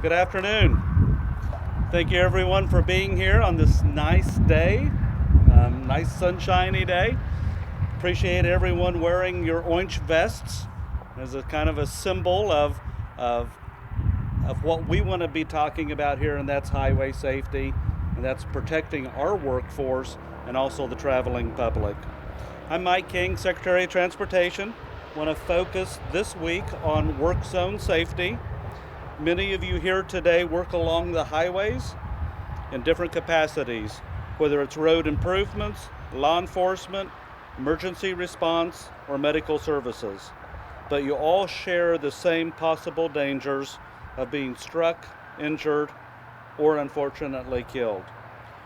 Good afternoon. Thank you everyone for being here on this nice day, nice sunshiny day. Appreciate everyone wearing your orange vests as a kind of a symbol of, of what we want to be talking about here, and that's highway safety, and that's protecting our workforce and also the traveling public. I'm Mike King, Secretary of Transportation. I want to focus this week on work zone safety. Many of you here today work along the highways in different capacities, whether it's road improvements, law enforcement, emergency response, or medical services. But you all share the same possible dangers of being struck, injured, or unfortunately killed.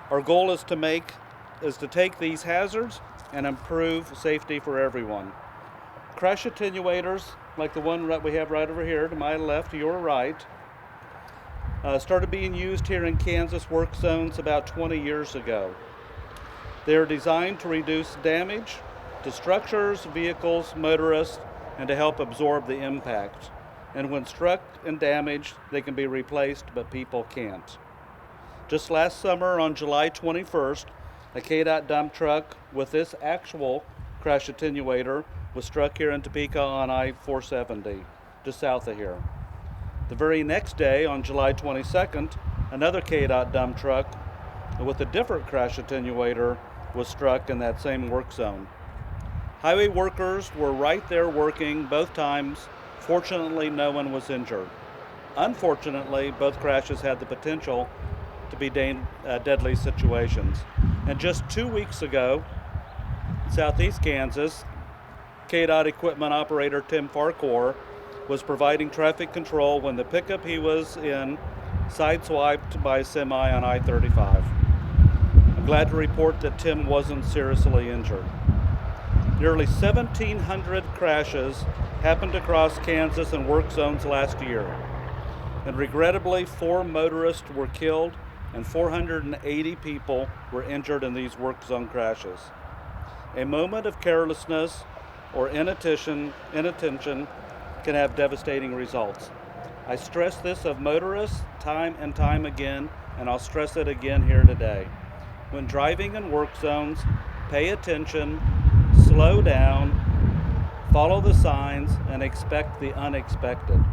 Our goal is to take these hazards and improve safety for everyone. Crash attenuators, like the one that we have right over here to my left, to your right, started being used here in Kansas work zones about 20 years ago. They are designed to reduce damage to structures, vehicles, motorists, and to help absorb the impact. And when struck and damaged, they can be replaced, but people can't. Just last summer on July 21st, a KDOT dump truck with this actual crash attenuator was struck here in Topeka on I-470, just south of here. The very next day, on July 22nd, another KDOT dump truck with a different crash attenuator was struck in that same work zone. Highway workers were right there working both times. Fortunately, no one was injured. Unfortunately, both crashes had the potential to be deadly situations. And just 2 weeks ago, in southeast Kansas, KDOT equipment operator Tim Farquhar was providing traffic control when the pickup he was in sideswiped by a semi on I-35. I'm glad to report that Tim wasn't seriously injured. Nearly 1,700 crashes happened across Kansas and work zones last year. And regrettably, 4 motorists were killed and 480 people were injured in these work zone crashes. A moment of carelessness or inattention can have devastating results. I stress this of motorists time and time again, and I'll stress it again here today. When driving in work zones, pay attention, slow down, follow the signs, and expect the unexpected.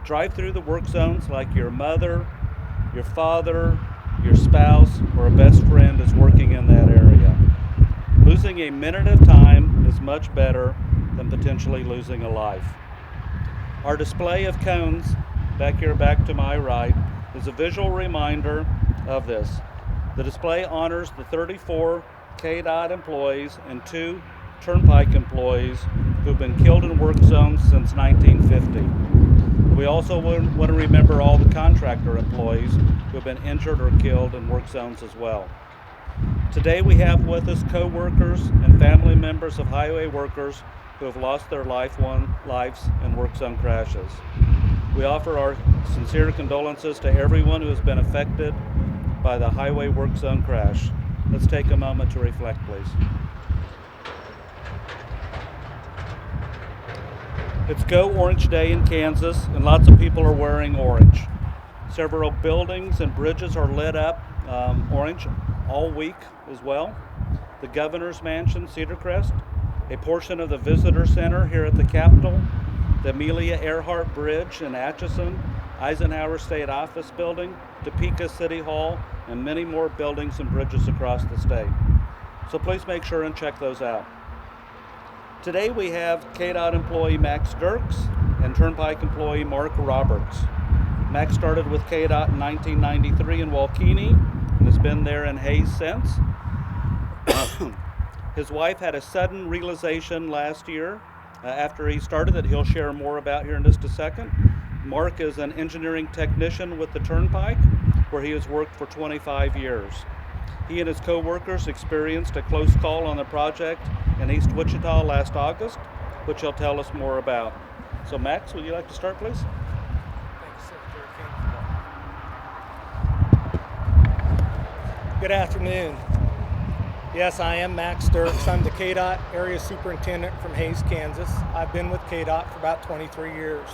Drive through the work zones like your mother, your father, your spouse, or a best friend is working in that area. Losing a minute of time is much better than potentially losing a life. Our display of cones, back here back to my right, is a visual reminder of this. The display honors the 34 KDOT employees and 2 Turnpike employees who've been killed in work zones since 1950. We also want to remember all the contractor employees who have been injured or killed in work zones as well. Today we have with us co-workers and family members of highway workers who have lost their lives in work zone crashes. We offer our sincere condolences to everyone who has been affected by the highway work zone crash. Let's take a moment to reflect, please. It's Go Orange Day in Kansas, and lots of people are wearing orange. Several buildings and bridges are lit up orange all week as well. The Governor's Mansion, Cedar Crest, a portion of the Visitor Center here at the Capitol, the Amelia Earhart Bridge in Atchison, Eisenhower State Office Building, Topeka City Hall, and many more buildings and bridges across the state. So please make sure and check those out. Today we have KDOT employee Max Dirks and Turnpike employee Mark Roberts. Max started with KDOT in 1993 in Walkeny and has been there in Hayes since. His wife had a sudden realization last year after he started that he'll share more about here in just a second. Mark is an engineering technician with the Turnpike, where he has worked for 25 years. He and his co-workers experienced a close call on the project in East Wichita last August, which he'll tell us more about. So Max, would you like to start, please? Thanks, Secretary King. Good afternoon. Yes, I am Max Dirks. I'm the KDOT Area Superintendent from Hayes, Kansas. I've been with KDOT for about 23 years.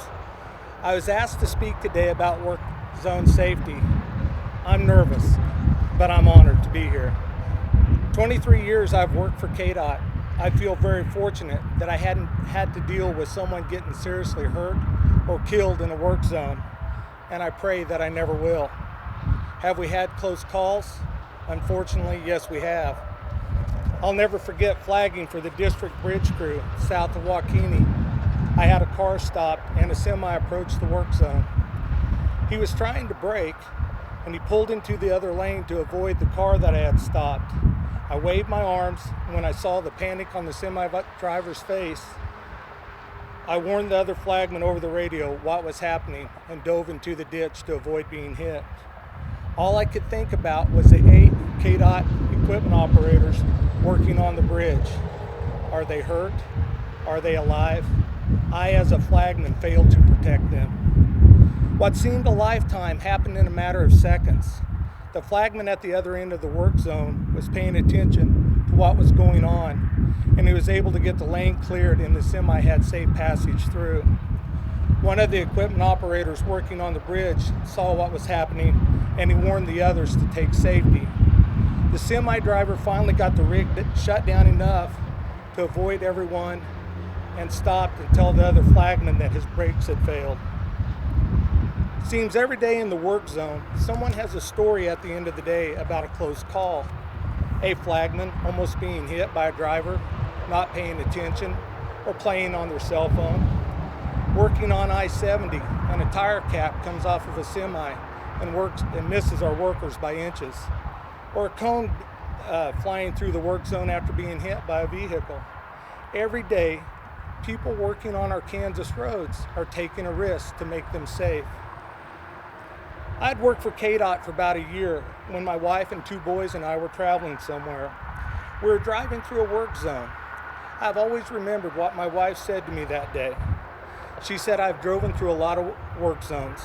I was asked to speak today about work zone safety. I'm nervous, but I'm honored to be here. 23 years I've worked for KDOT. I feel very fortunate that I hadn't had to deal with someone getting seriously hurt or killed in a work zone, and I pray that I never will. Have we had close calls? Unfortunately, yes, we have. I'll never forget flagging for the district bridge crew south of Waukene. I had a car stopped and a semi approached the work zone. He was trying to brake and he pulled into the other lane to avoid the car that I had stopped. I waved my arms, and when I saw the panic on the semi driver's face, I warned the other flagman over the radio what was happening and dove into the ditch to avoid being hit. All I could think about was the 8 KDOT equipment operators working on the bridge. Are they hurt? Are they alive? I, as a flagman, failed to protect them. What seemed a lifetime happened in a matter of seconds. The flagman at the other end of the work zone was paying attention to what was going on, and he was able to get the lane cleared and the semi had safe passage through. One of the equipment operators working on the bridge saw what was happening, and he warned the others to take safety. The semi driver finally got the rig shut down enough to avoid everyone and stopped and tell the other flagman that his brakes had failed. Seems every day in the work zone, someone has a story at the end of the day about a close call. A flagman almost being hit by a driver, not paying attention, or playing on their cell phone. Working on I-70 and a tire cap comes off of a semi and misses our workers by inches. Or a cone flying through the work zone after being hit by a vehicle. Every day, people working on our Kansas roads are taking a risk to make them safe. I'd worked for KDOT for about a year when my wife and 2 boys and I were traveling somewhere. We were driving through a work zone. I've always remembered what my wife said to me that day. She said, I've driven through a lot of work zones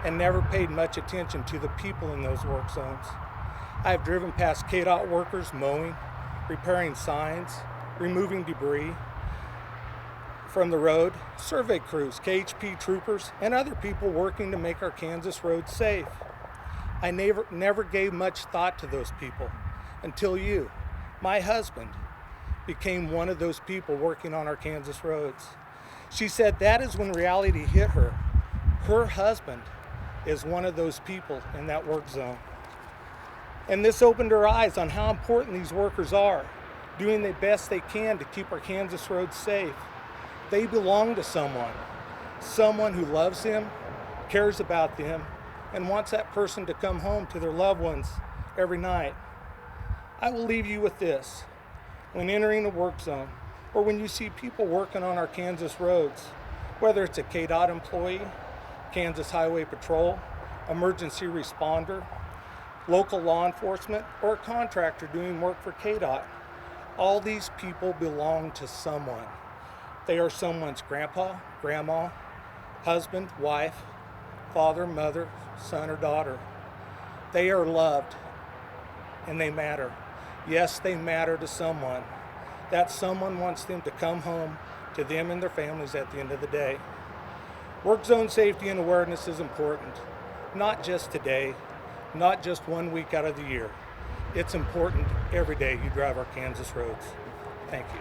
and never paid much attention to the people in those work zones. I've driven past KDOT workers mowing, repairing signs, removing debris from the road, survey crews, KHP troopers, and other people working to make our Kansas roads safe. I never gave much thought to those people until you, my husband, became one of those people working on our Kansas roads. She said that is when reality hit her. Her husband is one of those people in that work zone. And this opened her eyes on how important these workers are, doing the best they can to keep our Kansas roads safe. They belong to someone who loves them, cares about them, and wants that person to come home to their loved ones every night. I will leave you with this. When entering a work zone, or when you see people working on our Kansas roads, whether it's a KDOT employee, Kansas Highway Patrol, emergency responder, local law enforcement, or a contractor doing work for KDOT, all these people belong to someone. They are someone's grandpa, grandma, husband, wife, father, mother, son, or daughter. They are loved, and they matter. Yes, they matter to someone. That someone wants them to come home to them and their families at the end of the day. Work zone safety and awareness is important, not just today, not just 1 week out of the year. It's important every day you drive our Kansas roads. Thank you.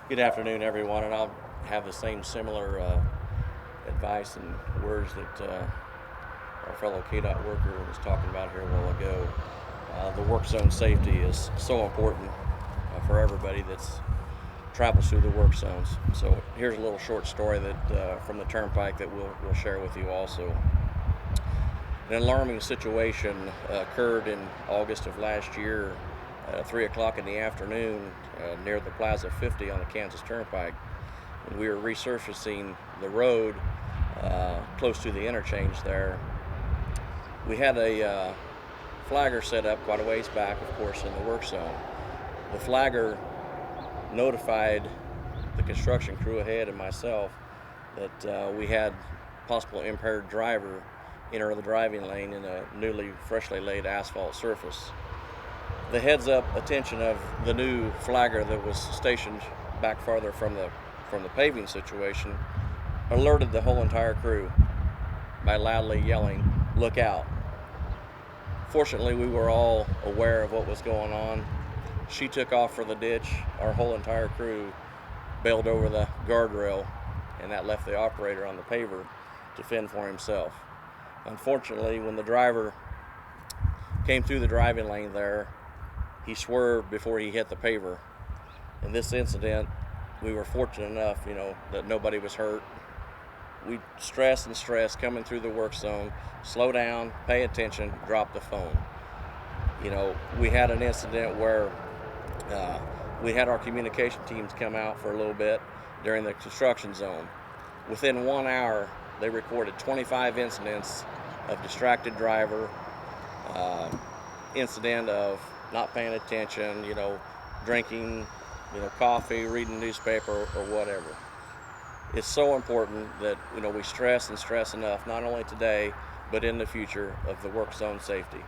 Good afternoon, everyone, and I'll have the same similar advice and words that our fellow KDOT worker was talking about here a while ago. The work zone safety is so important for everybody that's travels through the work zones. So here's a little short story that from the Turnpike that we'll share with you also. An alarming situation occurred in August of last year at 3 o'clock in the afternoon near the Plaza 50 on the Kansas Turnpike. When we were resurfacing the road close to the interchange there, we had a flagger set up quite a ways back, of course, in the work zone. The flagger notified the construction crew ahead and myself that we had possible impaired driver enter the driving lane in a newly freshly laid asphalt surface. The heads-up attention of the new flagger that was stationed back farther from the paving situation alerted the whole entire crew by loudly yelling, "Look out." Fortunately, we were all aware of what was going on. She took off for the ditch. Our whole entire crew bailed over the guardrail, and that left the operator on the paver to fend for himself. Unfortunately, when the driver came through the driving lane there, he swerved before he hit the paver. In this incident, we were fortunate enough, that nobody was hurt. We stress coming through the work zone, slow down, pay attention, drop the phone. We had an incident where we had our communication teams come out for a little bit during the construction zone. Within 1 hour, they recorded 25 incidents of distracted driver, incident of not paying attention, drinking, coffee, reading newspaper, or whatever. It's so important that we stress enough, not only today, but in the future, of the work zone safety.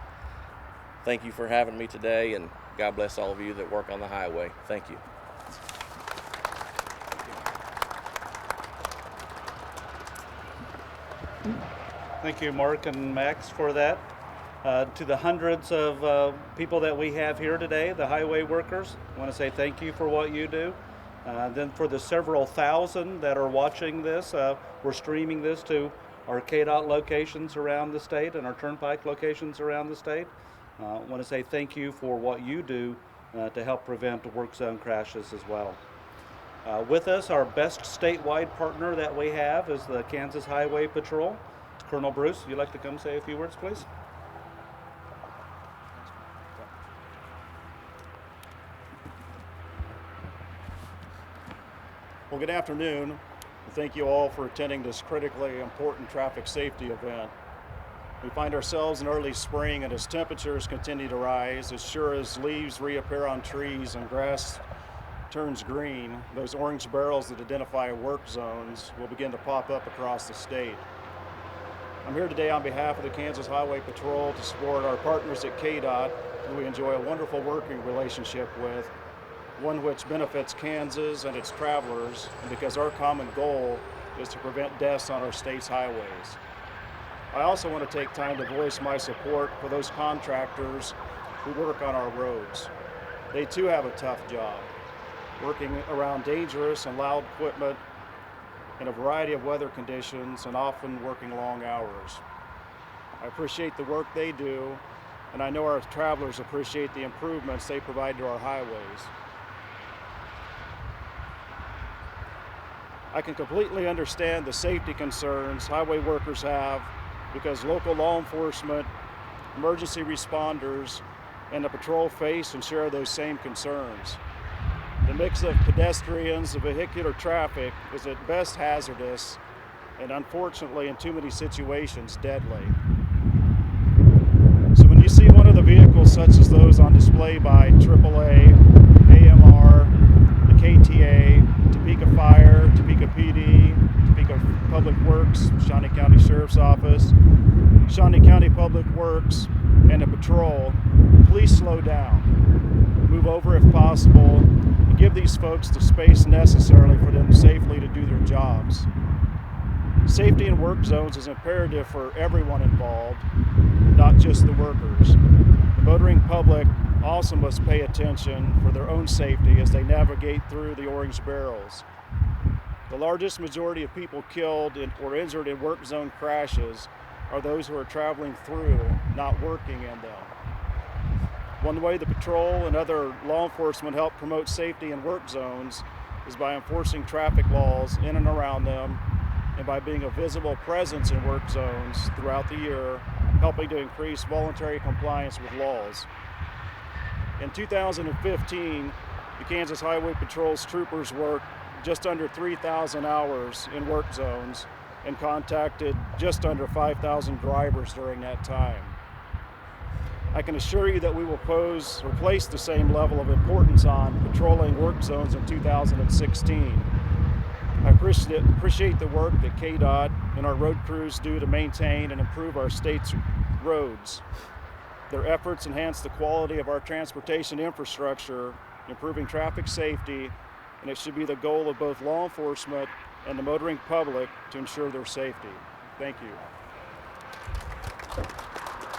Thank you for having me today, and God bless all of you that work on the highway. Thank you. Thank you, Mark and Max, for that. To the hundreds of people that we have here today, the highway workers, I want to say thank you for what you do. Then for the several thousand that are watching this, we're streaming this to our KDOT locations around the state and our Turnpike locations around the state. I want to say thank you for what you do to help prevent work zone crashes as well. With us, our best statewide partner that we have is the Kansas Highway Patrol. Colonel Bruce, you'd like to come say a few words, please? Well, good afternoon. Thank you all for attending this critically important traffic safety event. We find ourselves in early spring, and as temperatures continue to rise, as sure as leaves reappear on trees and grass turns green, those orange barrels that identify work zones will begin to pop up across the state. I'm here today on behalf of the Kansas Highway Patrol to support our partners at KDOT, who we enjoy a wonderful working relationship with, one which benefits Kansas and its travelers, and because our common goal is to prevent deaths on our state's highways. I also want to take time to voice my support for those contractors who work on our roads. They too have a tough job, working around dangerous and loud equipment in a variety of weather conditions and often working long hours. I appreciate the work they do, and I know our travelers appreciate the improvements they provide to our highways. I can completely understand the safety concerns highway workers have because local law enforcement, emergency responders, and the patrol face and share those same concerns. The mix of pedestrians and vehicular traffic is at best hazardous and unfortunately in too many situations deadly. So when you see one of the vehicles such as those on display by AAA, AMR, the KTA, Topeka Fire, Topeka PD, Topeka Public Works, Shawnee County Sheriff's Office, Shawnee County Public Works, and the patrol, please slow down. Move over if possible, and give these folks the space necessary for them safely to do their jobs. Safety in work zones is imperative for everyone involved, not just the workers. The motoring public also must pay attention for their own safety as they navigate through the orange barrels. The largest majority of people killed or injured in work zone crashes are those who are traveling through, not working in them. One way the patrol and other law enforcement help promote safety in work zones is by enforcing traffic laws in and around them, and by being a visible presence in work zones throughout the year, helping to increase voluntary compliance with laws. In 2015, the Kansas Highway Patrol's troopers worked just under 3,000 hours in work zones and contacted just under 5,000 drivers during that time. I can assure you that we will place the same level of importance on patrolling work zones in 2016. I appreciate the work that KDOT and our road crews do to maintain and improve our state's roads. Their efforts enhance the quality of our transportation infrastructure, improving traffic safety, and it should be the goal of both law enforcement and the motoring public to ensure their safety. Thank you.